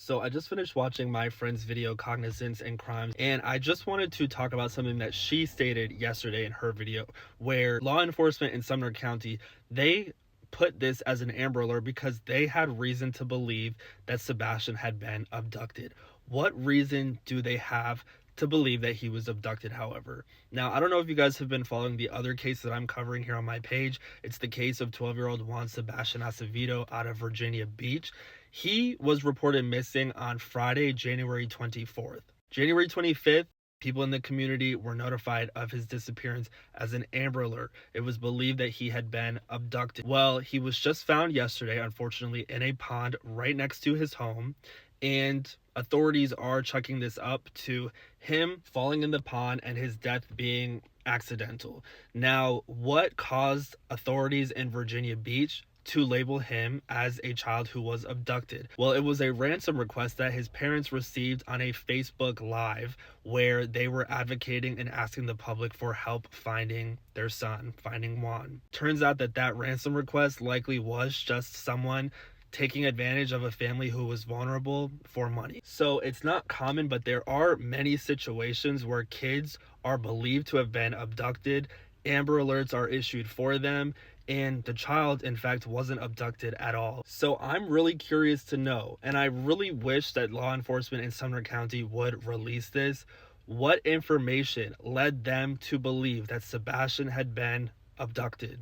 So I just finished watching my friend's video, Cognizance and Crimes, and I just wanted to talk about something that she stated yesterday in her video, where law enforcement in Sumner County, they put this as an Amber Alert because they had reason to believe that Sebastian had been abducted. What reason do they have to believe that he was abducted, however? Now, I don't know if you guys have been following the other case that I'm covering here on my page. It's the case of 12-year-old Juan Sebastian Acevedo out of Virginia Beach. He was reported missing on Friday, January 24th. January 25th, people in the community were notified of his disappearance as an Amber Alert. It was believed that he had been abducted. Well, he was just found yesterday, unfortunately, in a pond right next to his home, and authorities are chalking this up to him falling in the pond and his death being accidental. Now, what caused authorities in Virginia Beach to label him as a child who was abducted? Well, it was a ransom request that his parents received on a Facebook Live where they were advocating and asking the public for help finding their son, finding Juan. Turns out that ransom request likely was just someone taking advantage of a family who was vulnerable for money. So it's not common, but there are many situations where kids are believed to have been abducted. Amber Alerts are issued for them, and the child, in fact, wasn't abducted at all. So I'm really curious to know, and I really wish that law enforcement in Sumner County would release this. What information led them to believe that Sebastian had been abducted?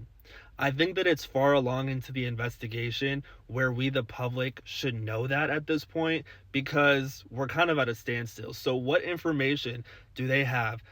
I think that it's far along into the investigation where we, the public, should know that at this point, because we're kind of at a standstill. So what information do they have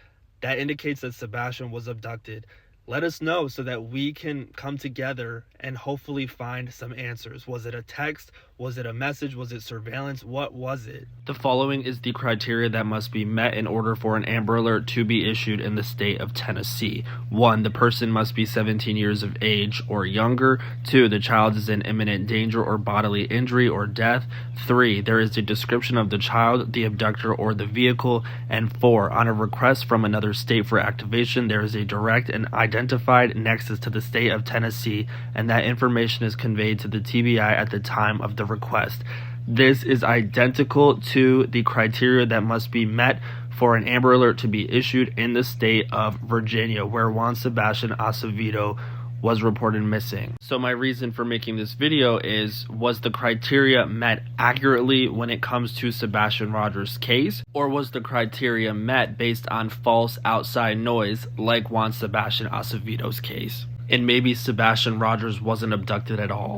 that indicates that Sebastian was abducted? Let us know so that we can come together and hopefully find some answers. Was it a text? Was it a message? Was it surveillance? What was it? The following is the criteria that must be met in order for an Amber Alert to be issued in the state of Tennessee. 1. The person must be 17 years of age or younger. 2. The child is in imminent danger or bodily injury or death. 3. There is a description of the child, the abductor, or the vehicle. And 4. On a request from another state for activation, there is a direct and identified nexus to the state of Tennessee, and that information is conveyed to the TBI at the time of the request. This is identical to the criteria that must be met for an Amber Alert to be issued in the state of Virginia, where Juan Sebastian Acevedo was reported missing. So my reason for making this video is, was the criteria met accurately when it comes to Sebastian Rogers' case, or was the criteria met based on false outside noise like Juan Sebastian Acevedo's case? And maybe Sebastian Rogers wasn't abducted at all.